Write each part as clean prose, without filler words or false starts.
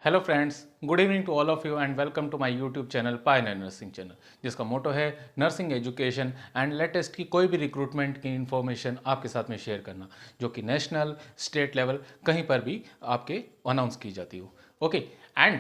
Hello friends, good evening to all of you and welcome to my YouTube channel pioneer nursing channel, जिसका motto है nursing education and latest की कोई भी recruitment की information आपके साथ में शेयर करना, जो कि नेशनल स्टेट लेवल कहीं पर भी आपके अनाउंस की जाती हो। ओके, एंड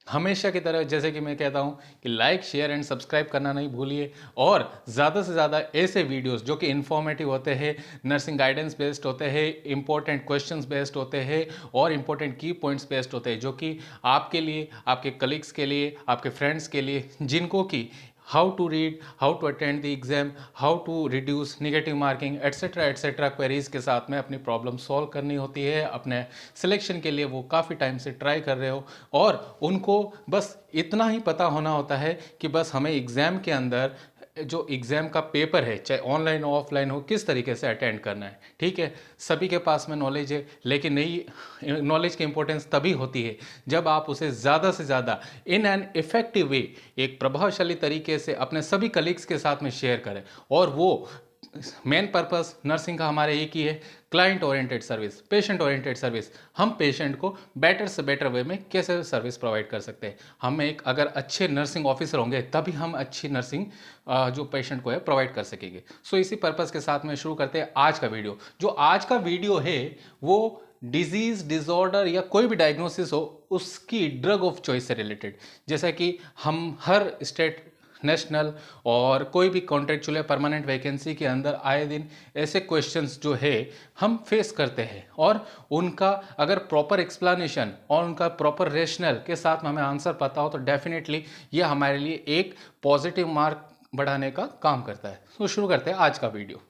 हमेशा की तरह जैसे कि मैं कहता हूँ कि लाइक शेयर एंड सब्सक्राइब करना नहीं भूलिए, और ज़्यादा से ज़्यादा ऐसे वीडियोस जो कि इन्फॉर्मेटिव होते हैं, नर्सिंग गाइडेंस बेस्ड होते हैं, इंपॉर्टेंट क्वेश्चंस बेस्ड होते हैं और इंपॉर्टेंट की पॉइंट्स बेस्ड होते हैं, जो कि आपके लिए, आपके कलीग्स के लिए, आपके फ्रेंड्स के लिए, जिनको कि how to read, how to attend the exam, how to reduce negative marking etcetera queries के साथ में अपनी प्रॉब्लम सॉल्व करनी होती है। अपने सिलेक्शन के लिए वो काफ़ी टाइम से ट्राई कर रहे हो और उनको बस इतना ही पता होना होता है कि बस हमें एग्ज़ाम के अंदर जो एग्ज़ाम का पेपर है, चाहे ऑनलाइन हो ऑफलाइन हो, किस तरीके से अटेंड करना है। ठीक है, सभी के पास में नॉलेज है, लेकिन नहीं, नॉलेज की इंपॉर्टेंस तभी होती है जब आप उसे ज़्यादा से ज़्यादा इन एन इफेक्टिव वे, एक प्रभावशाली तरीके से अपने सभी कलीग्स के साथ में शेयर करें। और वो मेन पर्पस नर्सिंग का हमारे एक ही है, client oriented service, patient oriented service. हम पेशेंट को बेटर से बेटर वे में कैसे सर्विस प्रोवाइड कर सकते हैं। हम एक अगर अच्छे नर्सिंग ऑफिसर होंगे तभी हम अच्छी नर्सिंग जो पेशेंट को है प्रोवाइड कर सकेंगे। सो इसी पर्पस के साथ में शुरू करते हैं आज का वीडियो। जो आज का वीडियो है वो डिजीज, डिसऑर्डर या कोई भी डायग्नोसिस हो उसकी ड्रग ऑफ चॉइस से रिलेटेड। जैसा कि हम हर स्टेट, नेशनल और कोई भी कॉन्ट्रेक्चुअल या परमानेंट वैकेंसी के अंदर आए दिन ऐसे क्वेश्चंस जो है हम फेस करते हैं, और उनका अगर प्रॉपर एक्सप्लेनेशन और उनका प्रॉपर रेशनल के साथ में हमें आंसर पता हो तो डेफिनेटली ये हमारे लिए एक पॉजिटिव मार्क बढ़ाने का काम करता है। तो शुरू करते हैं आज का वीडियो।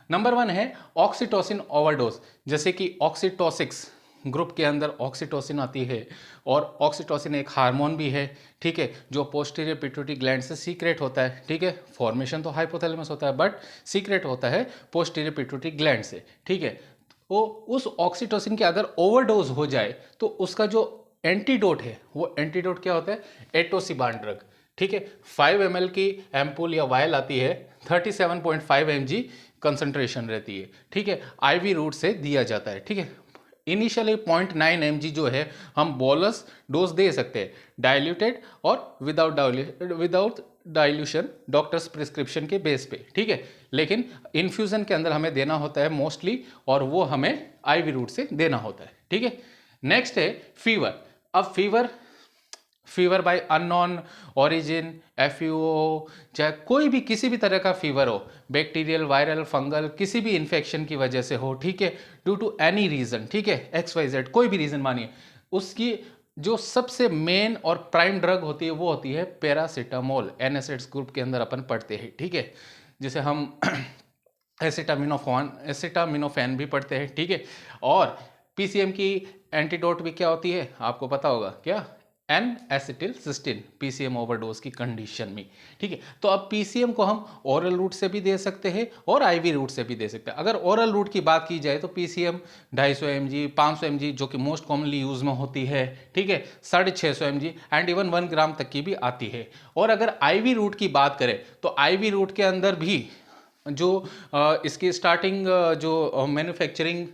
नंबर 1 है ऑक्सीटोसिन ओवरडोज। जैसे कि ऑक्सीटोसिक्स ग्रुप के अंदर ऑक्सीटोसिन आती है, और ऑक्सीटोसिन एक हार्मोन भी है, ठीक है, जो पोस्टीरियर पिट्यूटरी ग्लैंड से सीक्रेट होता है। ठीक है, फॉर्मेशन तो हाइपोथैलेमस होता है बट सीक्रेट होता है पोस्टीरियर पिट्यूटरी ग्लैंड से। ठीक है, वो उस ऑक्सीटोसिन के अगर ओवरडोज हो जाए तो उसका जो एंटीडोट है, वो एंटीडोट क्या होता है? एटोसिबान ड्रग। ठीक है, 5 ml की एम्पूल या वायल आती है, 37.5 mg कंसंट्रेशन रहती है। ठीक है, आईवी रूट से दिया जाता है। ठीक है, इनिशियली 0.9 mg जो है हम बोलस डोज दे सकते हैं, डाइल्यूटेड और विदाउट डाइल्यूशन डॉक्टर्स प्रिस्क्रिप्शन के बेस पे। ठीक है, लेकिन इन्फ्यूजन के अंदर हमें देना होता है मोस्टली, और वो हमें आईवी रूट से देना होता है। ठीक है, नेक्स्ट है फीवर। अब fever bye unknown origin, FUO, चाहे कोई भी किसी भी तरह का फीवर हो, बैक्टीरियल, वायरल, फंगल, किसी भी इन्फेक्शन की वजह से हो, ठीक है, ड्यू टू एनी रीजन, ठीक है, XYZ कोई भी रीजन मानिए, उसकी जो सबसे मेन और प्राइम ड्रग होती है वो होती है पैरासीटामोल। NSAIDs ग्रुप के अंदर अपन पढ़ते हैं। ठीक है, जिसे हम एसिटामिनोफेन भी पढ़ते हैं। ठीक है, और PCM की एंटीडोट भी क्या होती है आपको पता होगा, क्या? N acetyl cysteine, PCM overdose की कंडीशन में। ठीक है, तो अब PCM को हम ओरल रूट से भी दे सकते हैं और IV रूट से भी दे सकते हैं। अगर ओरल रूट की बात की जाए तो PCM 250 mg, 500 mg जो कि मोस्ट कॉमनली यूज में होती है, ठीक है, 650 mg एंड इवन 1 ग्राम तक की भी आती है। और अगर IV रूट की बात करें तो IV रूट के अंदर भी जो इसकी स्टार्टिंग जो मैन्युफैक्चरिंग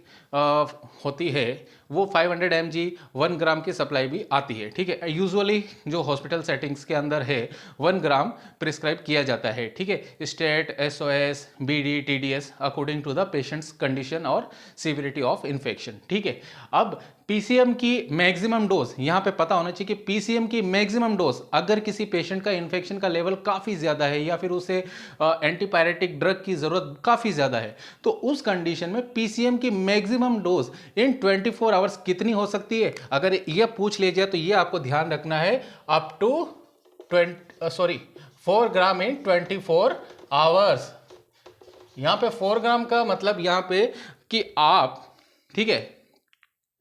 होती है वो 500 mg 1 ग्राम की सप्लाई भी आती है। ठीक है, यूजुअली जो हॉस्पिटल सेटिंग्स के अंदर है 1 ग्राम प्रिस्क्राइब किया जाता है। ठीक है, stat, SOS, BD, TDS according to the patient's condition और सीवियरिटी ऑफ इन्फेक्शन। ठीक है, अब PCM की मैक्सिमम डोज यहाँ पे पता होना चाहिए कि PCM की मैक्सिमम डोज अगर किसी पेशेंट का इन्फेक्शन का लेवल काफ़ी ज़्यादा है या फिर उसे एंटीपायरेटिक ड्रग की ज़रूरत काफ़ी ज़्यादा है, तो उस कंडीशन में PCM की मैक्सिमम डोज इन 24 आवर्स कितनी हो सकती है? अगर ये पूछ लिया जाए तो ये आपको ध्यान रखना है, up to 4 gram in 24 hours. यहाँ पे 4 ग्राम का मतलब यहाँ पे कि आप, ठीक है,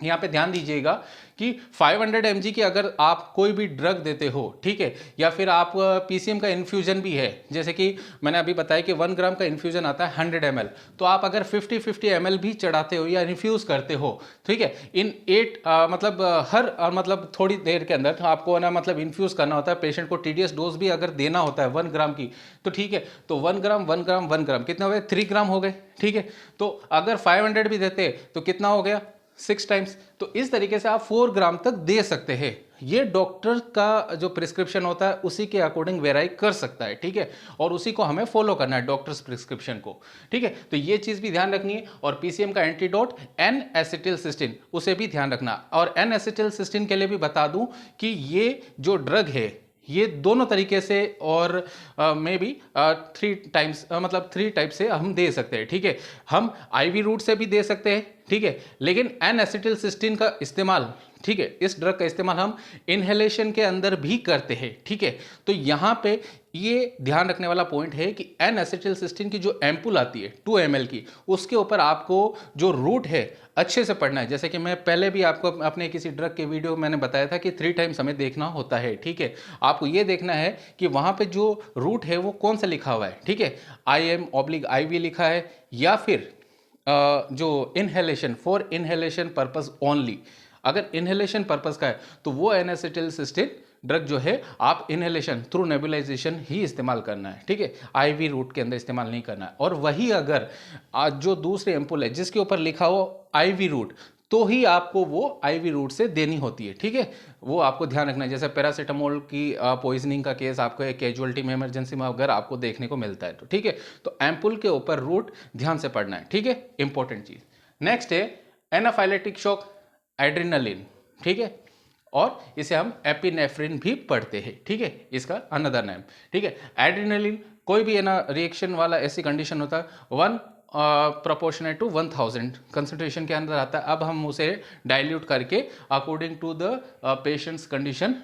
यहाँ पे ध्यान दीजिएगा कि 500 mg की अगर आप कोई भी ड्रग देते हो, ठीक है, या फिर आप PCM का इन्फ्यूजन भी है, जैसे कि मैंने अभी बताया कि 1 ग्राम का इन्फ्यूजन आता है 100 ml, तो आप अगर 50 ml भी चढ़ाते हो या इन्फ्यूज करते हो, ठीक है, इन 8 मतलब हर मतलब थोड़ी देर के अंदर आपको ना मतलब इन्फ्यूज करना होता है पेशेंट को। TDS डोज भी अगर देना होता है 1 ग्राम की, तो ठीक है, तो 1 ग्राम 1 ग्राम 1 ग्राम कितने हो गए? 3 ग्राम हो गए। ठीक है, तो अगर 500 भी देते तो कितना हो गया? 6 टाइम्स। तो इस तरीके से आप 4 ग्राम तक दे सकते हैं। ये डॉक्टर का जो प्रिस्क्रिप्शन होता है उसी के अकॉर्डिंग वेराई कर सकता है, ठीक है, और उसी को हमें फॉलो करना है, डॉक्टर्स प्रिस्क्रिप्शन को, ठीक है। तो ये चीज़ भी ध्यान रखनी है। और पीसीएम का एंटीडोट एन एसिटिलसिस्टिन, उसे भी ध्यान रखना। और एन एसिटिलसिस्टिन के लिए भी बता दूं कि ये जो ड्रग है ये दोनों तरीके से और मे बी 3 टाइम्स मतलब 3 टाइप से हम दे सकते हैं, ठीक है। हम आईवी रूट से भी दे सकते हैं, ठीक है, लेकिन एन एसिटिलसिस्टिन का इस्तेमाल, ठीक है, इस ड्रग का इस्तेमाल हम इनहेलेशन के अंदर भी करते हैं, ठीक है। तो यहाँ पे ये ध्यान रखने वाला पॉइंट है कि एन एसिटिलसिस्टिन की जो एम्पुल आती है 2 ml की, उसके ऊपर आपको जो रूट है अच्छे से पढ़ना है। जैसे कि मैं पहले भी आपको अपने किसी ड्रग के वीडियो मैंने बताया था कि 3 टाइम्स हमें देखना होता है, ठीक है। आपको ये देखना है कि वहाँ पे जो रूट है वो कौन सा लिखा हुआ है, ठीक है, IM/IV लिखा है या फिर जो inhalation, for inhalation purpose only. अगर इनहेलेशन पर्पस का है तो वो एन एसिटिलसिस्टिन ड्रग जो है आप इनहेलेशन थ्रू नेबुलाइजेशन ही इस्तेमाल करना है, ठीक है, आईवी रूट के अंदर इस्तेमाल नहीं करना है। और वही अगर जो दूसरे एम्पुल है जिसके ऊपर लिखा हो आईवी रूट, तो ही आपको वो आईवी रूट से देनी होती है, ठीक है। वो आपको ध्यान रखना है। जैसे पैरासीटामोल की पॉइजनिंग का केस आपको एक कैजुअलिटी में, इमरजेंसी में अगर आपको देखने को मिलता है तो, ठीक है, तो एम्पुल के ऊपर रूट ध्यान से पढ़ना है, ठीक है, इंपॉर्टेंट चीज। नेक्स्ट है एनाफाइलेटिक शॉक, एड्रेनालिन, ठीक है, और इसे हम एपिनेफ्रिन भी पढ़ते हैं, ठीक है, इसका अनदर नेम, ठीक है। एड्रेनालिन कोई भी ना रिएक्शन वाला ऐसी कंडीशन होता है 1 प्रोपोर्शनेट टू 1000 कंसंट्रेशन के अंदर आता है। अब हम उसे डाइल्यूट करके according to the patient's condition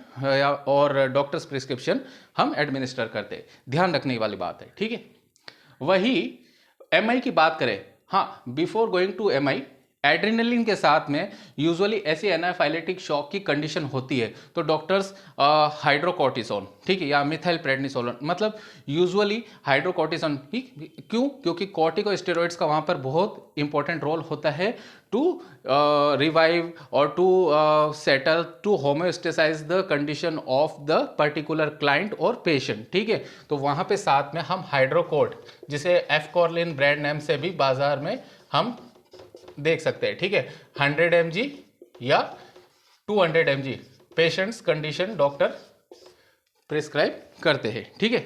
और डॉक्टर्स प्रिस्क्रिप्शन हम एडमिनिस्टर करते हैं। ध्यान रखने वाली बात है, ठीक है। वही एमआई की बात करें, हाँ, before going to MI, adrenaline के साथ में यूजुअली ऐसी एनाफाइलेटिक शॉक की कंडीशन होती है तो डॉक्टर्स हाइड्रोकॉर्टिसोन, ठीक है, या मिथाइल प्रेडनिसोलोन, मतलब यूजुअली हाइड्रोकॉर्टिसोन ही, क्यों? क्योंकि कॉर्टिकोस्टेरॉइड्स का वहाँ पर बहुत इंपॉर्टेंट रोल होता है टू रिवाइव और to settle, to homeostasize the condition of the particular client और पेशेंट, ठीक है। तो वहाँ पे साथ में हम हाइड्रोकॉर्ट, जिसे एफकॉर्लिन ब्रांड नेम से भी बाजार में हम देख सकते हैं, ठीक है, 100 mg या 200 mg patients condition doctor prescribe करते हैं, ठीक है।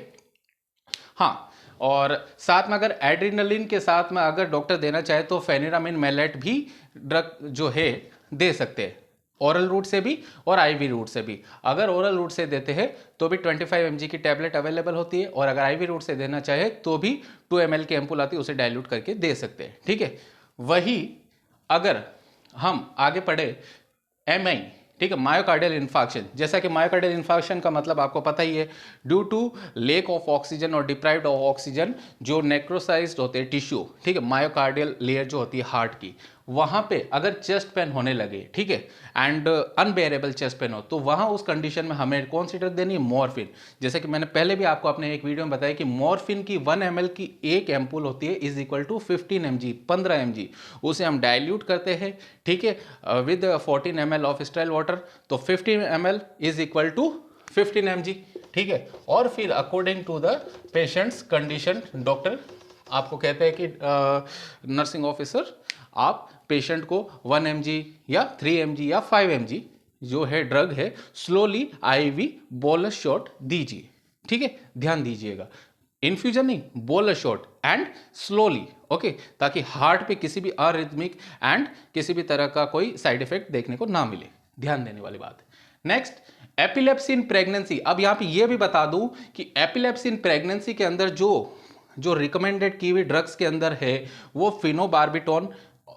हाँ, और साथ में अगर एड्रेनलिन के साथ में अगर डॉक्टर देना चाहे तो फेनिरामिन मैलेट भी ड्रग जो है दे सकते हैं, ओरल रूट से भी और आईवी रूट से भी। अगर ओरल रूट से देते हैं तो भी 25 mg की टैबलेट अवेलेबल होती है, और अगर आईवी रूट से देना चाहे तो भी 2 ml की एम्पुल आती है, उसे डाइल्यूट करके दे सकते हैं, ठीक है। वही अगर हम आगे पढ़े एमआई, ठीक है, मायोकार्डियल इन्फार्क्शन, जैसा कि मायोकार्डियल इन्फार्क्शन का मतलब आपको पता ही है, due to lack of oxygen और डिप्राइव्ड ऑफ ऑक्सीजन जो नेक्रोसाइज्ड होते हैं टिश्यू, ठीक है, मायोकार्डियल लेयर जो होती है हार्ट की, वहां पे अगर चेस्ट पेन होने लगे, ठीक है, एंड अनबेरेबल चेस्ट पेन हो, तो वहां उस कंडीशन में हमें कौन सी ड्रग देनी है? मॉर्फिन। जैसे कि मैंने पहले भी आपको अपने एक वीडियो में बताया कि मॉर्फिन की 1 ml की एक एम्पुल होती है is equal to 15 mg, 15 mg, उसे हम डाइल्यूट करते हैं, ठीक है, with 14 ml of sterile water, तो 15 ml is equal to 15 mg, ठीक है। और फिर according to the patient's condition doctor आपको कहते हैं कि नर्सिंग ऑफिसर आप पेशेंट को 1 mg या 3 mg या 5 mg जो है ड्रग है स्लोली आईवी बोलस शॉट दीजिए, ठीक है, ध्यान दीजिएगा, इन्फ्यूजन नहीं, bolus shot and slowly, okay, ताकि हार्ट पे किसी भी अरिथमिक एंड किसी भी तरह का कोई साइड इफेक्ट देखने को ना मिले। ध्यान देने वाली बात है। Next, epilepsy in pregnancy. अब यहाँ पे ये भी बता दूं कि एपिलेप्सी इन प्रेगनेंसी के अंदर जो रिकमेंडेड की हुई ड्रग्स के अंदर है वो फिनोबार्बिटोन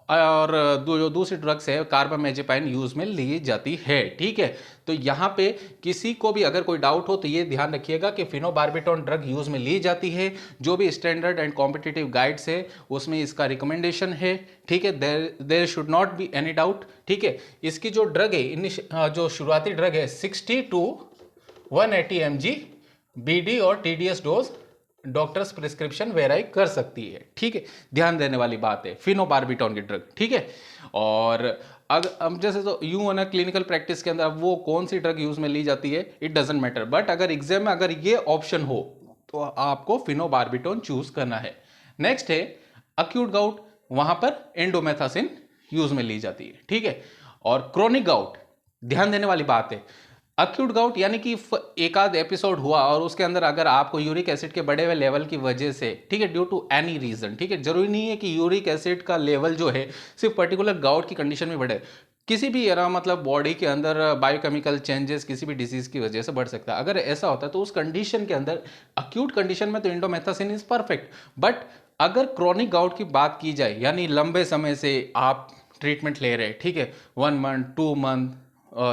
और जो दूसरी ड्रग्स है कार्बामेजेपाइन यूज में ली जाती है, ठीक है। तो यहाँ पे किसी को भी अगर कोई डाउट हो तो ये ध्यान रखिएगा कि फिनोबार्बिटोन ड्रग यूज में ली जाती है, जो भी स्टैंडर्ड एंड कॉम्पिटिटिव गाइड्स है उसमें इसका रिकमेंडेशन है, ठीक है, there should not be any doubt, ठीक है। इसकी जो ड्रग है, जो शुरुआती ड्रग है 60 to 180 mg BD और TDS डोज डॉक्टर्स प्रिस्क्रिप्शन वेराई कर सकती है, ठीक है, ध्यान देने वाली बात है फिनोबार्बिटोन की ड्रग, ठीक है। और अगर जैसे तो यूं है ना क्लिनिकल प्रैक्टिस के अंदर वो कौन सी ड्रग यूज में ली जाती है इट डजेंट मैटर, बट अगर एग्जाम में अगर ये ऑप्शन हो तो आपको फिनोबार्बिटोन चूज करना है। नेक्स्ट है अक्यूट गाउट, वहां पर एंडोमेथासिन यूज में ली जाती है, ठीक है। और क्रोनिक गाउट, ध्यान देने वाली बात है, अक्यूट गाउट यानी कि एक आध एपिसोड हुआ और उसके अंदर अगर आपको यूरिक एसिड के बढ़े हुए लेवल की वजह से, ठीक है, ड्यू टू एनी रीजन, ठीक है, जरूरी नहीं है कि यूरिक एसिड का लेवल जो है सिर्फ पर्टिकुलर गाउट की कंडीशन में बढ़े, किसी भी मतलब बॉडी के अंदर बायोकेमिकल चेंजेस किसी भी डिजीज की वजह से बढ़ सकता है। अगर ऐसा होता है तो उस कंडीशन के अंदर, अक्यूट कंडीशन में तो इंडोमेथासिन इज परफेक्ट, बट अगर क्रॉनिक गाउट की बात की जाए यानी लंबे समय से आप ट्रीटमेंट ले रहे हैं, ठीक है, 1 मंथ, 2 मंथ,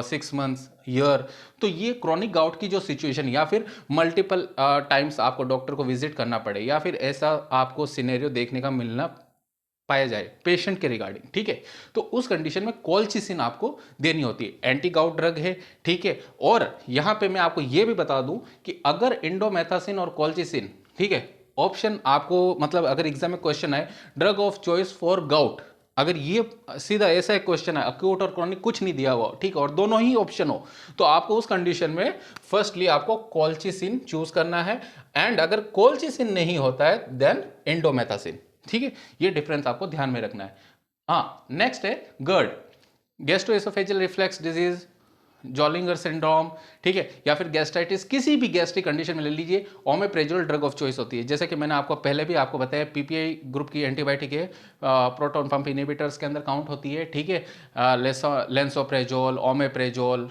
6 मंथ्स, ईयर, तो ये क्रॉनिक गाउट की जो सिचुएशन या फिर मल्टीपल टाइम्स आपको डॉक्टर को विजिट करना पड़े या फिर ऐसा आपको सिनेरियो देखने का मिलना पाया जाए पेशेंट के रिगार्डिंग, ठीक है, तो उस कंडीशन में कोलचिसिन आपको देनी होती है, एंटी गाउट ड्रग है, ठीक है। और यहां पे मैं आपको यह भी बता दूं कि अगर इंडोमेथासिन और कोलचिसिन, ठीक है, ऑप्शन आपको मतलब अगर एग्जाम में क्वेश्चन आए drug of choice for gout, अगर ये सीधा ऐसा एक क्वेश्चन है अक्यूट और क्रॉनिक कुछ नहीं दिया हुआ, ठीक है, और दोनों ही ऑप्शन हो, तो आपको उस कंडीशन में फर्स्टली आपको कोलचिसिन चूज करना है, एंड अगर कोलचिसिन नहीं होता है देन इंडोमेथासिन, ठीक है। ये डिफरेंस आपको ध्यान में रखना है। हाँ, नेक्स्ट है गर्ड, गैस्ट्रोएसोफेजियल रिफ्लेक्स डिजीज, जॉलिंगर सिंड्रोम, ठीक है, या फिर गैस्ट्राइटिस, किसी भी गैस्ट्रिक कंडीशन में ले लीजिए, ओमेप्रेजोल ड्रग ऑफ चॉइस होती है। जैसे कि मैंने आपको पहले भी आपको बताया पीपीआई ग्रुप की एंटीबायोटिक है, प्रोटॉन पंप इनहिबिटर्स के अंदर काउंट होती है, ठीक है, लेंसोप्रेजोल, ओमेप्रेजोल,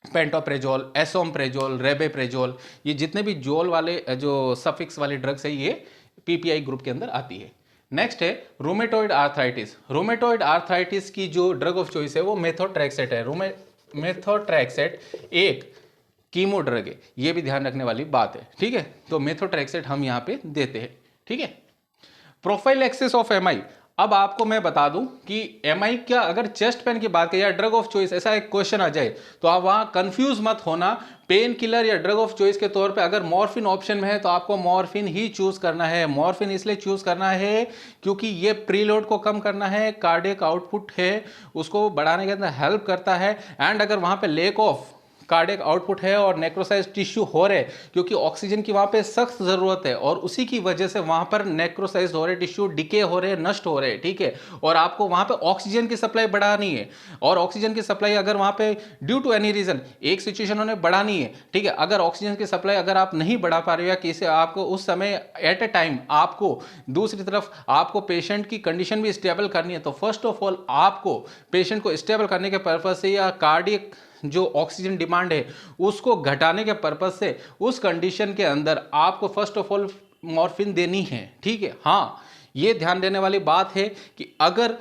पेंटोप्रेजोल, एसोमप्रेजोल, रेबेप्रेजोल, ये जितने भी जोल वाले जो सफिक्स वाले ड्रग्स है ये पीपीआई ग्रुप के अंदर आती है। नेक्स्ट है रूमेटॉइड आर्थराइटिस, रूमेटॉइड आर्थराइटिस की जो ड्रग ऑफ चॉइस है वो मेथोट्रेक्सेट है। मेथोट्रेक्सेट एक कीमो ड्रग है, ये भी ध्यान रखने वाली बात है, ठीक है, तो मेथोट्रेक्सेट हम यहां पे देते हैं, ठीक है। प्रोफाइलैक्सिस ऑफ एमआई, अब आपको मैं बता दूं कि एमआई क्या, अगर चेस्ट पेन की बात करें या ड्रग ऑफ चॉइस ऐसा एक क्वेश्चन आ जाए तो आप वहां कंफ्यूज मत होना, पेन किलर या ड्रग ऑफ चॉइस के तौर पे अगर मॉर्फिन ऑप्शन में है तो आपको मॉर्फिन ही चूज करना है। मॉर्फिन इसलिए चूज करना है क्योंकि ये प्रीलोड को कम करना है, कार्डियक आउटपुट है उसको बढ़ाने के अंदर हेल्प करता है, एंड अगर वहां पे लेक ऑफ कार्डियक आउटपुट है और नेक्रोसाइज टिश्यू हो रहे क्योंकि ऑक्सीजन की वहां पे सख्त जरूरत है और उसी की वजह से वहां पर नेक्रोसाइज हो रहे, टिश्यू डिके हो रहे, नष्ट हो रहे, ठीक है, और आपको वहां पे ऑक्सीजन की सप्लाई बढ़ानी है, और ऑक्सीजन की सप्लाई अगर वहां पे ड्यू टू एनी रीजन एक सिचुएशन उन्हें बढ़ानी है, ठीक है, अगर ऑक्सीजन की सप्लाई अगर आप नहीं बढ़ा पा रहे हो या किसी आपको उस समय एट ए टाइम आपको दूसरी तरफ आपको पेशेंट की कंडीशन भी स्टेबल करनी है, तो फर्स्ट ऑफ ऑल आपको पेशेंट को स्टेबल करने के पर्पज से या कार्डियक जो ऑक्सीजन डिमांड है उसको घटाने के पर्पज से उस कंडीशन के अंदर आपको फर्स्ट ऑफ ऑल मॉर्फिन देनी है, ठीक है। हाँ, ये ध्यान देने वाली बात है कि अगर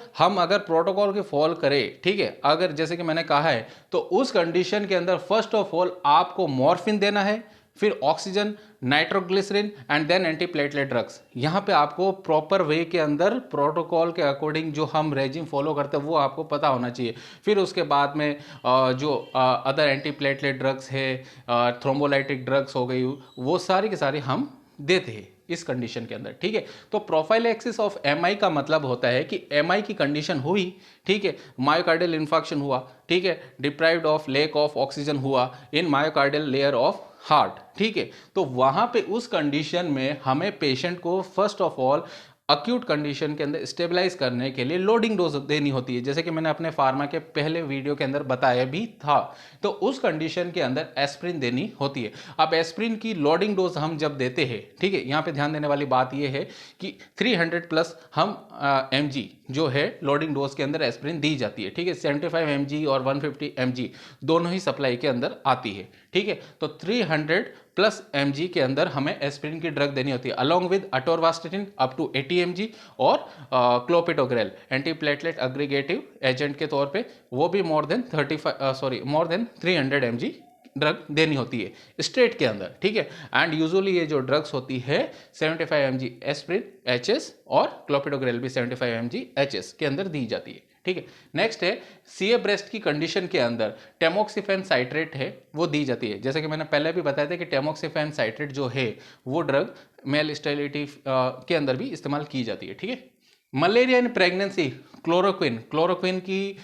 प्रोटोकॉल के फॉलो करें, ठीक है, अगर जैसे कि मैंने कहा है तो उस कंडीशन के अंदर फर्स्ट ऑफ ऑल आपको मॉर्फिन देना है, फिर oxygen, nitroglycerine and then antiplatelet drugs. यहाँ पे आपको प्रॉपर वे के अंदर प्रोटोकॉल के अकॉर्डिंग जो हम रेजिम फॉलो करते हैं वो आपको पता होना चाहिए। फिर उसके बाद में जो अदर एंटीप्लेटलेट ड्रग्स है, थ्रोम्बोलाइटिक ड्रग्स हो गई, वो सारी के सारी हम देते हैं इस कंडीशन के अंदर, ठीक है। तो प्रोफाइलैक्सिस ऑफ एमआई का मतलब होता है कि एमआई की कंडीशन हुई, ठीक है, मायोकार्डियल इन्फेक्शन हुआ, ठीक है, deprived of lake of oxygen हुआ इन मायोकार्डियल लेयर ऑफ हार्ट, ठीक है, तो वहां पे उस कंडीशन में हमें पेशेंट को first of all acute condition के अंदर स्टेबलाइज करने के लिए लोडिंग डोज देनी होती है, जैसे कि मैंने अपने फार्मा के पहले वीडियो के अंदर बताया भी था। तो उस कंडीशन के अंदर एस्प्रिन देनी होती है। अब एस्प्रिन की लोडिंग डोज हम जब देते हैं, ठीक है, यहाँ पे ध्यान देने वाली बात यह है कि 300 प्लस हम mg जो है लोडिंग डोज के अंदर एस्प्रिन दी जाती है, ठीक है, 75 mg और 150 mg दोनों ही सप्लाई के अंदर आती है, ठीक है। तो 300 प्लस mg के अंदर हमें एस्प्रिन की ड्रग देनी होती है along with atorvastatin up to 80 mg और क्लोपिडोग्रेल एंटीप्लेटलेट अग्रीगेटिव एजेंट के तौर पे वो भी मोर देन 300 mg ड्रग देनी होती है स्ट्रेट के अंदर, ठीक है। एंड यूजुअली ये जो ड्रग्स होती है 75 mg एस्प्रिन HS और क्लोपिडोग्रेल भी 75 mg HS के अंदर दी जाती है, ठीक है। नेक्स्ट है सीए ब्रेस्ट की कंडीशन के अंदर टेमोक्सिफेन साइट्रेट है वो दी जाती है। जैसे कि मैंने पहले भी बताया था कि टेमोक्सिफेन साइट्रेट जो है वो ड्रग मेल स्टेरिलिटी के अंदर भी इस्तेमाल की जाती है, ठीक है। मलेरिया इन प्रेगनेंसी क्लोरोक्विन की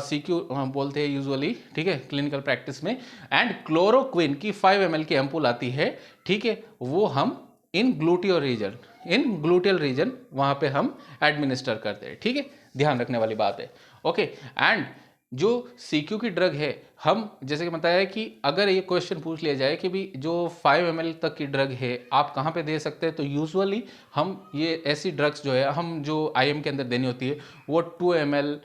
CQ बोलते हैं यूजुअली, ठीक है, क्लिनिकल प्रैक्टिस में, एंड क्लोरोक्विन की 5 ml की एम्पूल आती है, ठीक है, वो हम इन ग्लूटियल रीजन वहां पे हम एडमिनिस्टर करते हैं, ठीक है। ध्यान रखने वाली बात है। ओके, एंड जो CQ की ड्रग है, हम जैसे कि बताया कि अगर ये क्वेश्चन पूछ लिया जाए कि भी जो 5 ml तक की ड्रग है आप कहाँ पे दे सकते हैं, तो यूजुअली हम ये ऐसी ड्रग्स जो है हम जो IM के अंदर देनी होती है वो 2 ml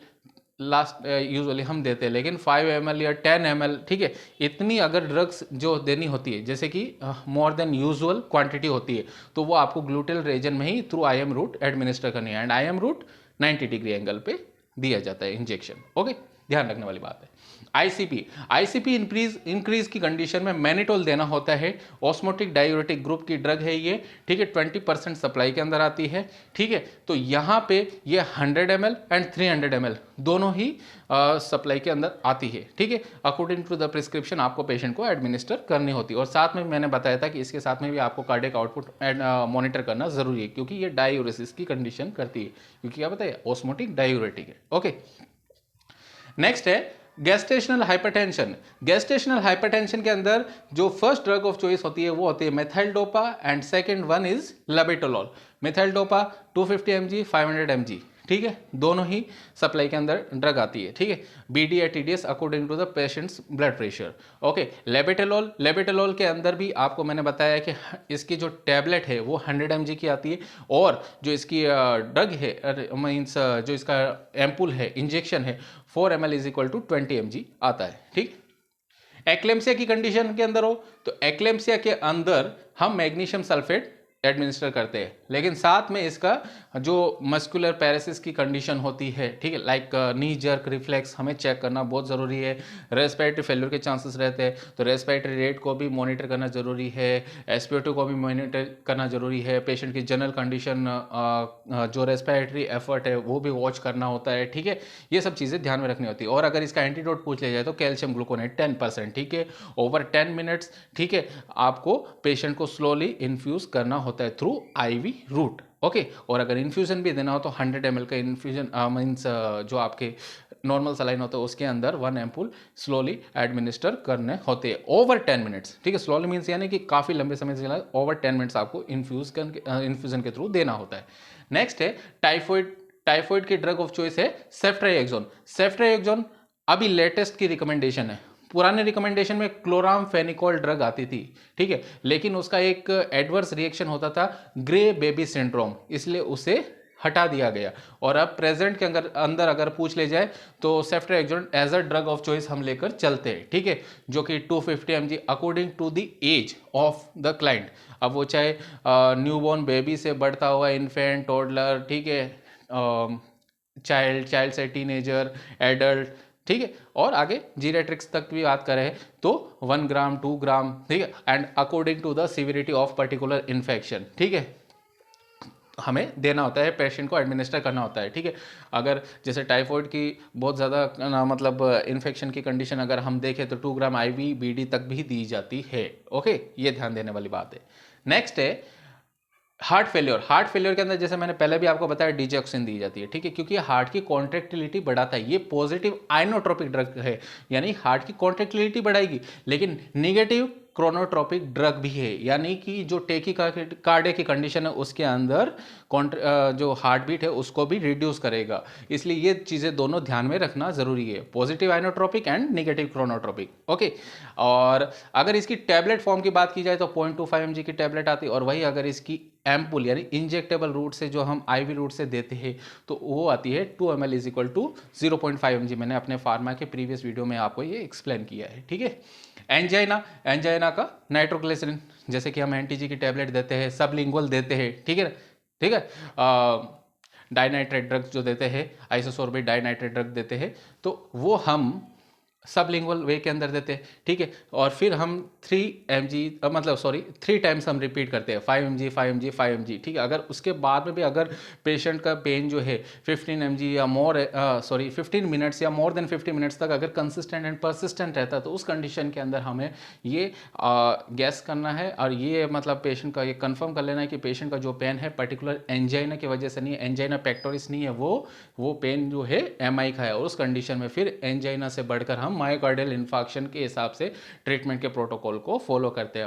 लास्ट यूजुअली हम देते हैं, लेकिन 5 ml या 10 ml, ठीक है, इतनी अगर ड्रग्स जो देनी होती है जैसे कि मोर देन यूजुअल क्वांटिटी होती है, तो वो आपको ग्लूटल रीजन में ही थ्रू IM रूट एडमिनिस्टर करनी है, and IM route 90 degree angle पे दिया जाता है इंजेक्शन। ओके, ध्यान रखने वाली बात है। आईसीपी इंक्रीज की कंडीशन में मैनिटोल देना होता है। ऑस्मोटिक डायूरेटिक ग्रुप की ड्रग है ये, ठीक है, 20% सप्लाई के अंदर आती है, ठीक है। तो यहाँ पे ये 100 ml एंड 300 ml दोनों ही सप्लाई के अंदर आती है, ठीक है। अकॉर्डिंग टू द प्रिस्क्रिप्शन आपको पेशेंट को एडमिनिस्टर करनी होती है, और साथ में मैंने बताया था कि इसके साथ में भी आपको कार्डियक आउटपुट मॉनिटर करना जरूरी है, क्योंकि ये डायूरेसिस की कंडीशन करती है, क्योंकि क्या बताइए ऑस्मोटिक डायूरेटिक है। ओके, नेक्स्ट है गैस्टेशनल हाइपरटेंशन। गैस्टेशनल हाइपरटेंशन के अंदर जो फर्स्ट ड्रग ऑफ चॉइस होती है वो होती है methyl dopa, and second one is labetalol. Methyl dopa 250 mg 500 mg, ठीक है, दोनों ही सप्लाई के अंदर ड्रग आती है, ठीक है। BD या TDS according to the patient's blood pressure. Okay, labetalol के अंदर भी आपको मैंने बताया कि इसकी जो टैबलेट है वो 100 mg की आती है, और जो इसकी ड्रग है मीन्स जो इसका एम्पुल है, इंजेक्शन है, 4 ml is equal to 20 mg आता है, ठीक। एक्लेम्सिया की कंडीशन के अंदर हो तो एक्लेम्सिया के अंदर हम मैग्नीशियम सल्फेट एडमिनिस्टर करते हैं, लेकिन साथ में इसका जो मस्कुलर पैरासिस की कंडीशन होती है, ठीक है, लाइक नी जर्क रिफ्लेक्स हमें चेक करना बहुत ज़रूरी है। रेस्पिरेटरी फेल्यूर के चांसेस रहते हैं, तो रेस्पिरेटरी रेट को भी मॉनिटर करना ज़रूरी है, SpO2 को भी मॉनिटर करना ज़रूरी है, पेशेंट की जनरल कंडीशन, जो रेस्पिरेटरी एफर्ट है वो भी वॉच करना होता है, ठीक है। ये सब चीज़ें ध्यान में रखनी होती है। और अगर इसका एंटीडोट पूछ लिया जाए तो कैल्शियम ग्लूकोनेट 10%, ठीक है, ओवर 10 मिनट्स, ठीक है, आपको पेशेंट को स्लोली इन्फ्यूज़ करना होता है थ्रू IV रूट। ओके, और अगर इन्फ्यूजन भी देना हो तो 100 ml का इन्फ्यूजन मीन्स जो आपके नॉर्मल सलाइन होता है उसके अंदर 1 एम्पुल स्लोली एडमिनिस्टर करने होते हैं ओवर 10 मिनट्स, ठीक है। स्लोली मीन्स यानी कि काफ़ी लंबे समय से ओवर 10 मिनट्स आपको इन्फ्यूजन के थ्रू देना होता है। नेक्स्ट है टाइफॉइड की ड्रग ऑफ चॉइस है सेफ्ट्राइक्सोन। अभी लेटेस्ट की रिकमेंडेशन है, पुराने रिकमेंडेशन में क्लोरामफेनिकोल ड्रग आती थी, ठीक है, लेकिन उसका एक एडवर्स रिएक्शन होता था ग्रे बेबी सिंड्रोम, इसलिए उसे हटा दिया गया। और अब प्रेजेंट के अंदर अगर पूछ ले जाए तो ceftriaxone as a drug of choice हम लेकर चलते हैं, ठीक है, जो कि 250 mg according to the age of the client. अब वो चाहे न्यूबॉर्न बेबी से बढ़ता हुआ इन्फेंट, टोडलर, ठीक है, चाइल्ड से टीनेजर, एडल्ट, ठीक है, और आगे जीरेट्रिक्स तक भी बात करें तो 1 ग्राम 2 ग्राम, ठीक है, and according to the severity of particular infection, ठीक है, हमें देना होता है, पेशेंट को एडमिनिस्टर करना होता है, ठीक है। अगर जैसे टाइफॉइड की बहुत ज़्यादा मतलब इन्फेक्शन की कंडीशन अगर हम देखें तो 2 ग्राम IV BD तक भी दी जाती है। ओके, ये ध्यान देने वाली बात है। नेक्स्ट है हार्ट फेलियर के अंदर जैसे मैंने पहले भी आपको बताया डिजॉक्सिन दी जाती है, ठीक है, क्योंकि हार्ट की कॉन्ट्रैक्टिलिटी बढ़ाता है। ये पॉजिटिव आइनोट्रोपिक ड्रग है, यानी हार्ट की कॉन्ट्रैक्टिलिटी बढ़ाएगी, लेकिन निगेटिव क्रोनोट्रोपिक ड्रग भी है, यानी कि जो टैकीकार्डिया की कंडीशन है उसके अंदर जो हार्ट बीट है उसको भी रिड्यूस करेगा। इसलिए ये चीज़ें दोनों ध्यान में रखना जरूरी है, positive inotropic and negative chronotropic. Okay, और अगर इसकी टैबलेट फॉर्म की बात की जाए तो 0.25 mg की टैबलेट आती है, और वही अगर इसकी एम्पुल यानी इंजेक्टेबल रूट से जो हम IV रूट से देते हैं तो वो आती है 2 ml is equal to 0.5 mg। मैंने अपने फार्मा के प्रीवियस वीडियो में आपको ये एक्सप्लेन किया है, ठीक है। एंजाइना का नाइट्रोग्लिसरीन, जैसे कि हम NTG की टैबलेट देते हैं, सबलिंगुअल देते हैं, ठीक है, ठीक है, डाइनाइट्रेट ड्रग्स जो देते हैं, आइसोसोर्बेट डाइनाइट्रेट ड्रग देते हैं, तो वो हम सबलिंगुअल वे के अंदर देते हैं, ठीक है, और फिर हम 3 टाइम्स हम रिपीट करते हैं 5 mg, ठीक है। अगर उसके बाद में भी अगर पेशेंट का पेन जो है 15 mg या 15 मिनट्स या मोर देन 50 मिनट्स तक अगर कंसिस्टेंट एंड परसिस्टेंट रहता है तो उस कंडीशन के अंदर हमें ये गैस करना है, और ये मतलब पेशेंट का ये कंफर्म कर लेना है कि पेशेंट का जो पेन है पर्टिकुलर एंजाइना की वजह से नहीं है, एंजाइना पेक्टोरिस नहीं है, वो पेन जो है MI का है, और उस कंडीशन में फिर एंजाइना से बढ़कर हम हम मायोकार्डियल इन्फार्क्शन के हिसाब से ट्रीटमेंट के प्रोटोकॉल को फॉलो करते हैं।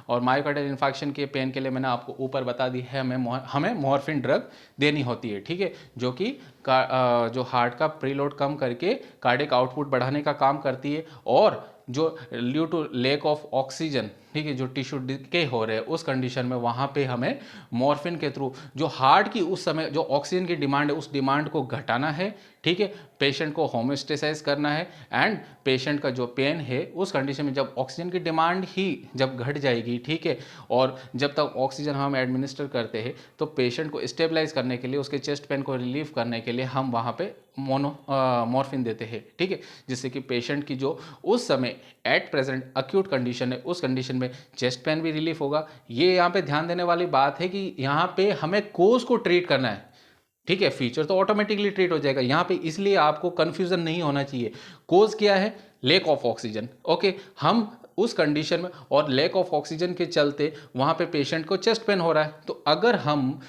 और मायोकार्डियल इन्फार्क्शन के पेन के लिए मैंने आपको ऊपर बता दी है, हमें मॉर्फिन ड्रग देनी होती है, ठीक है, जो कि जो हार्ट का प्रीलोड कम करके कार्डियक आउटपुट बढ़ाने का काम करती है, और जो due to lack of oxygen, ठीक है, जो टिश्यू डिके हो रहे हैं उस कंडीशन में वहाँ पे हमें मॉर्फिन के थ्रू जो हार्ट की उस समय जो ऑक्सीजन की डिमांड है उस डिमांड को घटाना है, ठीक है, पेशेंट को होमोस्टेसाइज करना है, एंड पेशेंट का जो पेन है उस कंडीशन में जब ऑक्सीजन की डिमांड ही जब घट जाएगी, ठीक है, और जब तक ऑक्सीजन हम एडमिनिस्टर करते हैं तो पेशेंट को स्टेबलाइज करने के लिए, उसके चेस्ट पेन को रिलीव करने के लिए हम वहाँ पे मॉर्फिन देते हैं, ठीक है, जिससे कि पेशेंट की जो उस समय एट प्रेजेंट अक्यूट कंडीशन है उस कंडीशन में चेस्ट पेन भी रिलीफ होगा। ये यहाँ पे ध्यान देने वाली बात है कि यहाँ पे हमें कोज को ट्रीट करना है, ठीक है, फीचर तो ऑटोमेटिकली ट्रीट हो जाएगा यहाँ पे, इसलिए आपको कंफ्यूजन नहीं होना चाहिए। कोज क्या है? लेक ऑफ ऑक्सीजन, ओके, हम उस कंडीशन में और लेक ऑफ ऑक्सीजन के चलते वहाँ पे पेशेंट को चेस्ट पेन हो रहा है, तो अगर हम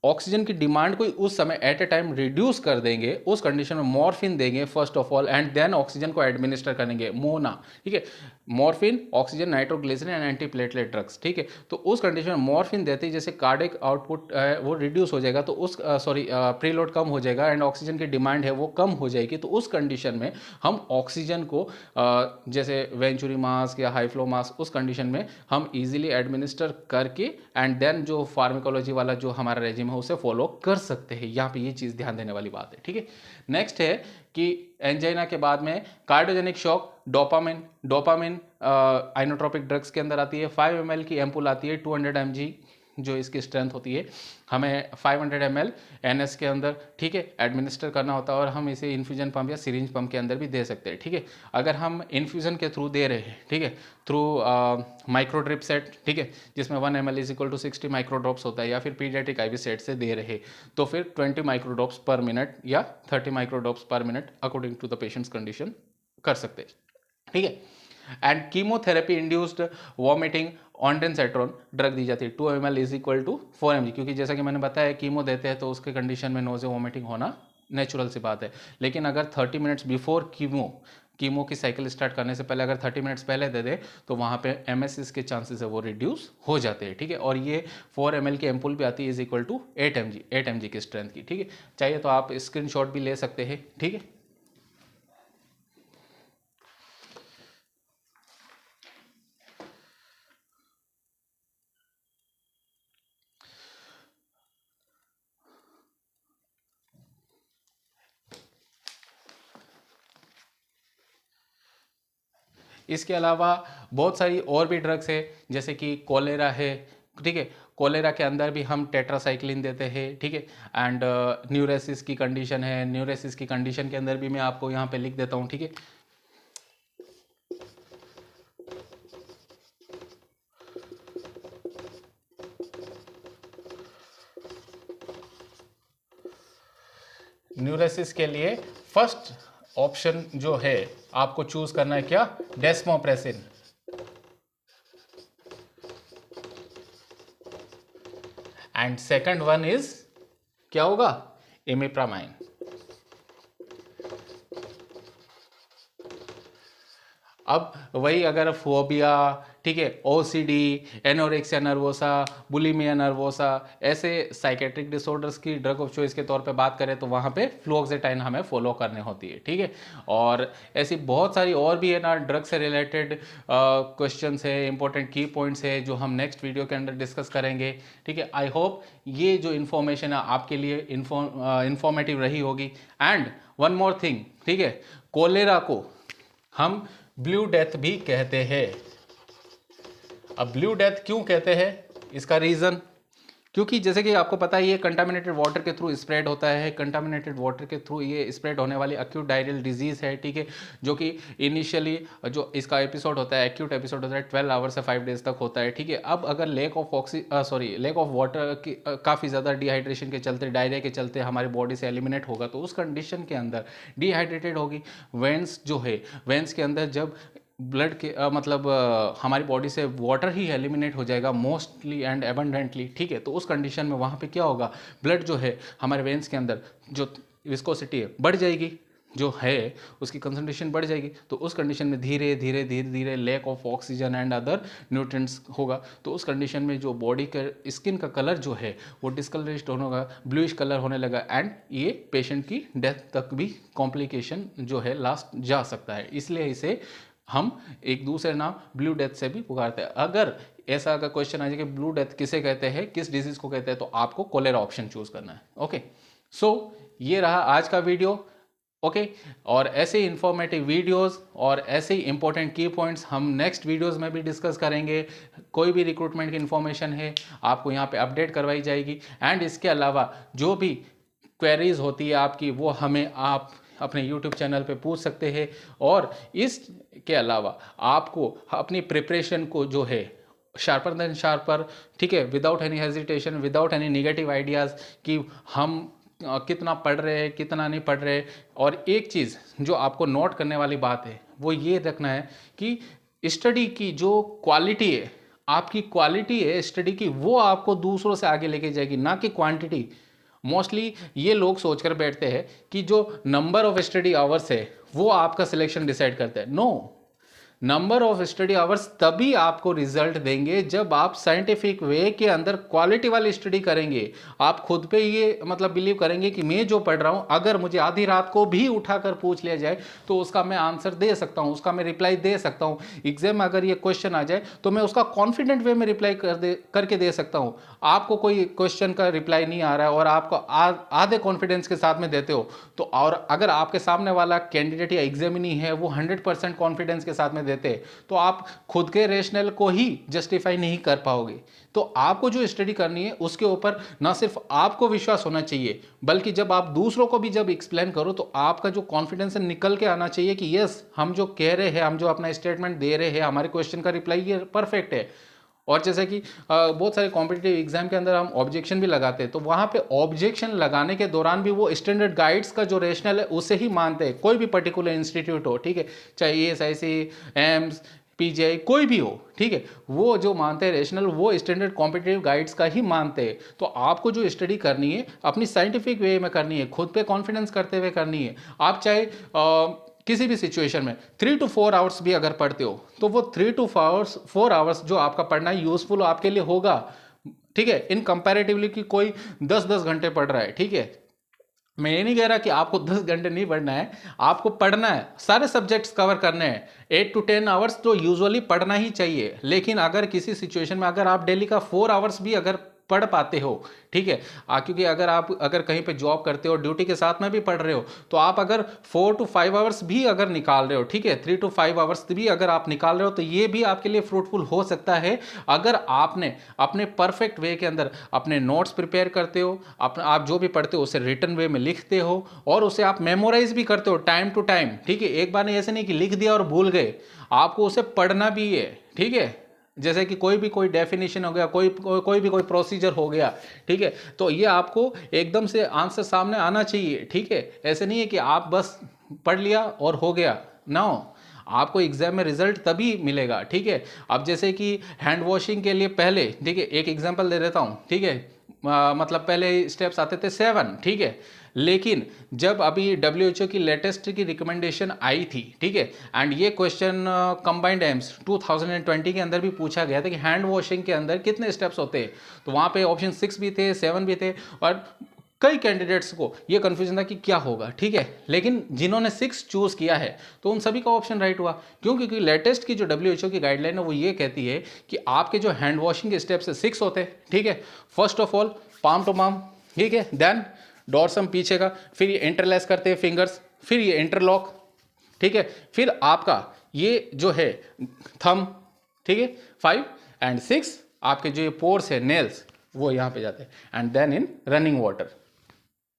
ऑक्सीजन की डिमांड को उस समय एट ए टाइम रिड्यूस कर देंगे, उस कंडीशन में मॉर्फिन देंगे first of all, and then oxygen को एडमिनिस्टर करेंगे, मोना, ठीक है, morphine, oxygen, nitroglycerine and antiplatelet drugs, ठीक है, तो उस कंडीशन में मॉर्फिन देते ही जैसे कार्डियक आउटपुट वो रिड्यूस हो जाएगा, तो उस प्रीलोड कम हो जाएगा एंड ऑक्सीजन की डिमांड है वो कम हो जाएगी, तो उस कंडीशन में हम ऑक्सीजन को जैसे वेंचुरी मास्क या हाई फ्लो मास्क उस कंडीशन में हम इजीली एडमिनिस्टर करके एंड देन जो फार्माकोलॉजी वाला जो हमारा रेजिम है उसे फॉलो कर सकते हैं। यहाँ पे ये चीज़ ध्यान देने वाली बात है, ठीक है। नेक्स्ट है कि एंजाइना के बाद में cardiogenic shock, dopamine inotropic drugs के अंदर आती है। 5 ml की एम्पुल आती है, 200 mg जो इसकी स्ट्रेंथ होती है, हमें 500 ml एनएस के अंदर, ठीक है, एडमिनिस्टर करना होता है, और हम इसे इन्फ्यूजन पंप या सिरिंज पंप के अंदर भी दे सकते हैं, ठीक है। अगर हम इन्फ्यूजन के थ्रू दे रहे हैं, ठीक है, थ्रू माइक्रो ड्रिप सेट, ठीक है, जिसमें 1 ml is equal to 60 micro drops होता है, या फिर पीडियाट्रिक आईवी सेट से दे रहे तो फिर 20 माइक्रो ड्रॉप्स पर मिनट या 30 micro drops per minute according to the patient's condition कर सकते हैं, ठीक है। And chemotherapy induced vomiting ondansetron drug दी जाती है, 2 ml is equal to 4 mg, क्योंकि जैसा कि मैंने बताया कीमो देते हैं तो उसके कंडीशन में नोज़े वॉमिटिंग होना नेचुरल सी बात है, लेकिन अगर 30 मिनट्स बिफोर कीमो की साइकिल स्टार्ट करने से पहले अगर 30 मिनट्स पहले दे दे तो वहाँ पे एमएसएस के चांसेस है वो रिड्यूस हो जाते हैं, ठीक है। और ये 4 ml की एम्पुल भी आती है इज इक्वल टू 8 mg की स्ट्रेंथ की, ठीक है। चाहिए तो आप स्क्रीनशॉट भी ले सकते हैं, ठीक है। इसके अलावा बहुत सारी और भी ड्रग्स है, जैसे कि कोलेरा है, ठीक है, कोलेरा के अंदर भी हम टेट्रासाइक्लिन देते हैं, ठीक है। एंड न्यूरेसिस की कंडीशन है, न्यूरेसिस की कंडीशन के अंदर भी मैं आपको यहाँ पे लिख देता हूँ, ठीक है। न्यूरेसिस के लिए फर्स्ट ऑप्शन जो है आपको चूज करना है क्या? Desmopressin. And second one is क्या होगा? इमिप्रामाइन। अब वही अगर फोबिया, ठीक है, OCD, anorexia nervosa, bulimia nervosa, ऐसे साइकेट्रिक डिसऑर्डर्स की ड्रग ऑफ चॉइस के तौर पे बात करें तो वहाँ पे फ्लुओक्सेटाइन हमें फॉलो करनी होती है, ठीक है। और ऐसी बहुत सारी और भी है ना ड्रग से रिलेटेड क्वेश्चंस है, इंपॉर्टेंट की पॉइंट्स है जो हम नेक्स्ट वीडियो के अंदर डिस्कस करेंगे, ठीक है। आई होप ये जो इन्फॉर्मेशन है आपके लिए इंफॉर्मेटिव रही होगी। एंड वन मोर थिंग, ठीक है, कोलेरा को हम ब्लू डेथ भी कहते हैं। अब ब्लू डेथ क्यों कहते हैं? इसका रीज़न, क्योंकि जैसे कि आपको पता है ये कंटामिनेटेड वाटर के थ्रू स्प्रेड होता है, कंटामिनेटेड वाटर के थ्रू ये स्प्रेड होने वाली एक्यूट डायरियल डिजीज़ है, ठीक है, जो कि इनिशियली जो इसका एपिसोड होता है, एक्यूट एपिसोड होता है 12 आवर्स से 5 डेज तक होता है, ठीक है। अब अगर लेक ऑफ वाटर की काफ़ी ज़्यादा डिहाइड्रेशन के चलते, डायरिया के चलते हमारी बॉडी से एलिमिनेट होगा, तो उस कंडीशन के अंदर डिहाइड्रेटेड होगी, वेंस जो है, वेंस के अंदर जब ब्लड के हमारी बॉडी से वाटर ही एलिमिनेट हो जाएगा मोस्टली एंड एबंडेंटली, ठीक है। तो उस कंडीशन में वहाँ पे क्या होगा? ब्लड जो है हमारे वेन्स के अंदर जो विस्कोसिटी है बढ़ जाएगी, जो है उसकी कंसंट्रेशन बढ़ जाएगी, तो उस कंडीशन में धीरे धीरे धीरे धीरे lack of oxygen and other nutrients होगा। तो उस कंडीशन में जो बॉडी का स्किन का कलर जो है वो डिस्कलरेस्ड होगा, ब्लूइश कलर होने लगा, एंड ये पेशेंट की डेथ तक भी कॉम्प्लिकेशन जो है लास्ट जा सकता है। इसलिए इसे हम एक दूसरे नाम ब्लू डेथ से भी पुकारते हैं। अगर ऐसा अगर क्वेश्चन आ जाए कि ब्लू डेथ किसे कहते हैं, किस डिजीज को कहते हैं, तो आपको कोलेरा ऑप्शन चूज करना है। ओके, सो ये रहा आज का वीडियो। ओके, और ऐसे इंफॉर्मेटिव वीडियोस और ऐसे ही इंपॉर्टेंट की पॉइंट्स हम नेक्स्ट वीडियोस में भी डिस्कस करेंगे। कोई भी रिक्रूटमेंट की इन्फॉर्मेशन है आपको यहाँ पे अपडेट करवाई जाएगी, एंड इसके अलावा जो भी क्वेरीज होती है आपकी वो हमें आप अपने YouTube चैनल पे पूछ सकते हैं। और इसके अलावा आपको अपनी प्रिपरेशन को जो है शार्पर देन शार्पर, ठीक है, without any hesitation, without any negative ideas कि हम कितना पढ़ रहे हैं कितना नहीं पढ़ रहे। और एक चीज़ जो आपको नोट करने वाली बात है वो ये रखना है कि स्टडी की जो क्वालिटी है, आपकी क्वालिटी है स्टडी की, वो आपको दूसरों से आगे लेके जाएगी, ना कि क्वांटिटी। मोस्टली ये लोग सोचकर बैठते हैं कि जो नंबर ऑफ स्टडी आवर्स है वो आपका सिलेक्शन डिसाइड करता है। No, number of study hours तभी आपको रिजल्ट देंगे जब आप साइंटिफिक वे के अंदर क्वालिटी वाली स्टडी करेंगे। आप खुद पे ये मतलब बिलीव करेंगे कि मैं जो पढ़ रहा हूँ अगर मुझे आधी रात को भी उठाकर पूछ लिया जाए तो उसका मैं आंसर दे सकता हूँ, उसका मैं रिप्लाई दे सकता हूँ। एग्जाम में अगर ये क्वेश्चन आ जाए तो मैं उसका कॉन्फिडेंट वे में रिप्लाई करके दे सकता हूँ। आपको कोई क्वेश्चन का रिप्लाई नहीं आ रहा है और आपको आधे कॉन्फिडेंस के साथ में देते हो, तो और अगर आपके सामने वाला कैंडिडेट या एग्जामिनी है वो 100% कॉन्फिडेंस के साथ में देते, तो आप खुद के रेशनल को ही जस्टिफाई नहीं कर पाओगे। तो आपको जो स्टडी करनी है उसके ऊपर ना सिर्फ आपको विश्वास होना चाहिए, बल्कि जब आप दूसरों को भी जब एक्सप्लेन करो तो आपका जो कॉन्फिडेंस है निकल के आना चाहिए कि यस, हम जो कह रहे हैं, हम जो अपना स्टेटमेंट दे रहे हैं, हमारे क्वेश्चन का रिप्लाई ये परफेक्ट है। और जैसे कि बहुत सारे कॉम्पिटिटिव एग्जाम के अंदर हम ऑब्जेक्शन भी लगाते हैं, तो वहाँ पे ऑब्जेक्शन लगाने के दौरान भी वो स्टैंडर्ड गाइड्स का जो रेशनल है उसे ही मानते हैं। कोई भी पर्टिकुलर इंस्टीट्यूट हो, ठीक है, चाहे ESIC, एम्स, PGI कोई भी हो, ठीक है, वो जो मानते हैं रेशनल वो स्टैंडर्ड कॉम्पिटिटिव गाइड्स का ही मानते हैं। तो आपको जो स्टडी करनी है अपनी साइंटिफिक वे में करनी है, खुद पे कॉन्फिडेंस करते हुए करनी है। आप चाहे किसी भी सिचुएशन में 3 to 4 आवर्स भी अगर पढ़ते हो तो वो 3 to 4 आवर्स जो आपका पढ़ना यूजफुल आपके लिए होगा, ठीक है, इन कंपैरेटिवली कि कोई 10-10 घंटे पढ़ रहा है, ठीक है। मैं ये नहीं कह रहा कि आपको 10 घंटे नहीं पढ़ना है, आपको पढ़ना है, सारे सब्जेक्ट्स कवर करने हैं। 8 to 10 आवर्स तो यूजुअली पढ़ना ही चाहिए, लेकिन अगर किसी सिचुएशन में अगर आप डेली का 4 आवर्स भी अगर पढ़ पाते हो, ठीक है, क्योंकि अगर कहीं पे जॉब करते हो, ड्यूटी के साथ में भी पढ़ रहे हो, तो आप अगर 4 to 5 आवर्स भी अगर निकाल रहे हो, ठीक है, 3 to 5 आवर्स भी अगर आप निकाल रहे हो, तो ये भी आपके लिए फ्रूटफुल हो सकता है अगर आपने अपने परफेक्ट वे के अंदर अपने नोट्स प्रिपेयर करते हो, आप जो भी पढ़ते हो उसे रिटन वे में लिखते हो और उसे आप मेमोराइज भी करते हो टाइम टू टाइम, ठीक है। एक बार नहीं, ऐसे नहीं कि लिख दिया और भूल गए, आपको उसे पढ़ना भी है, ठीक है। जैसे कि कोई डेफिनेशन हो गया, कोई प्रोसीजर हो गया, ठीक है, तो ये आपको एकदम से आंसर सामने आना चाहिए, ठीक है। ऐसे नहीं है कि आप बस पढ़ लिया और हो गया, नो, आपको एग्जाम में रिजल्ट तभी मिलेगा, ठीक है। अब जैसे कि हैंड वॉशिंग के लिए पहले, ठीक है, एक एग्जांपल दे देता हूँ, ठीक है, मतलब पहले स्टेप्स आते थे 7, ठीक है, लेकिन जब अभी WHO की लेटेस्ट की रिकमेंडेशन आई थी, ठीक है, एंड ये क्वेश्चन कंबाइंड एम्स 2020 के अंदर भी पूछा गया था कि हैंड वॉशिंग के अंदर कितने स्टेप्स होते हैं, तो वहाँ पे ऑप्शन 6 भी थे, 7 भी थे, और कई कैंडिडेट्स को ये कंफ्यूजन था कि क्या होगा, ठीक है, लेकिन जिन्होंने 6 चूज किया है तो उन सभी का ऑप्शन राइट हुआ। क्यों? क्योंकि लेटेस्ट की जो WHO की गाइडलाइन है वो ये कहती है कि आपके जो हैंड वॉशिंग के स्टेप्स है 6 होते हैं, ठीक है। First of all palm to palm, ठीक है, देन डॉर्सम पीछे का, फिर ये इंटरलेस करते हैं फिंगर्स, फिर ये इंटरलॉक, ठीक है, फिर आपका ये जो है थंब, ठीक है, 5 एंड 6 आपके जो ये पोर्स है नेल्स वो यहाँ पे जाते हैं, and then in running water.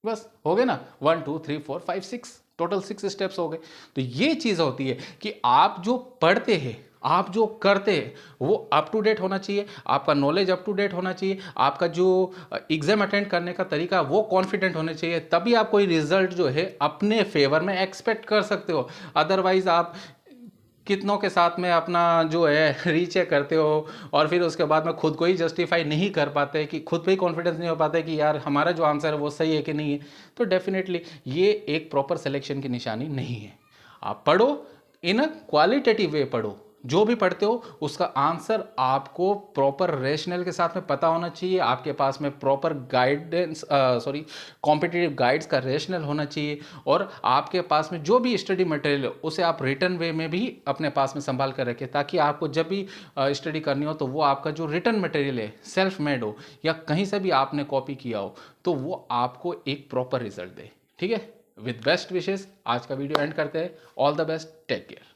बस हो गए ना, 1 2 3 4 5 6, टोटल 6 स्टेप्स हो गए। तो ये चीज़ होती है कि आप जो पढ़ते हैं, आप जो करते हैं वो अप टू डेट होना चाहिए, आपका नॉलेज अप टू डेट होना चाहिए, आपका जो एग्जाम अटेंड करने का तरीका वो कॉन्फिडेंट होना चाहिए, तभी आप कोई रिजल्ट जो है अपने फेवर में एक्सपेक्ट कर सकते हो। अदरवाइज आप कितनों के साथ में अपना जो है रीचेक करते हो और फिर उसके बाद में खुद को ही जस्टिफाई नहीं कर पाते, कि खुद पे ही कॉन्फिडेंस नहीं हो पाता कि यार हमारा जो आंसर है वो सही है कि नहीं है, तो डेफिनेटली ये एक प्रॉपर सिलेक्शन की निशानी नहीं है। आप पढ़ो, इन अ क्वालिटेटिव वे पढ़ो, जो भी पढ़ते हो उसका आंसर आपको प्रॉपर रेशनल के साथ में पता होना चाहिए, आपके पास में प्रॉपर गाइडेंस कॉम्पिटिटिव गाइड्स का रेशनल होना चाहिए, और आपके पास में जो भी स्टडी मटेरियल है उसे आप रिटर्न वे में भी अपने पास में संभाल कर रखें, ताकि आपको जब भी स्टडी करनी हो तो वो आपका जो रिटर्न मटेरियल है सेल्फ मेड हो या कहीं से भी आपने कॉपी किया हो, तो वो आपको एक प्रॉपर रिजल्ट दे। ठीक है, विद बेस्ट विशेस आज का वीडियो एंड करते हैं। All the best, take care.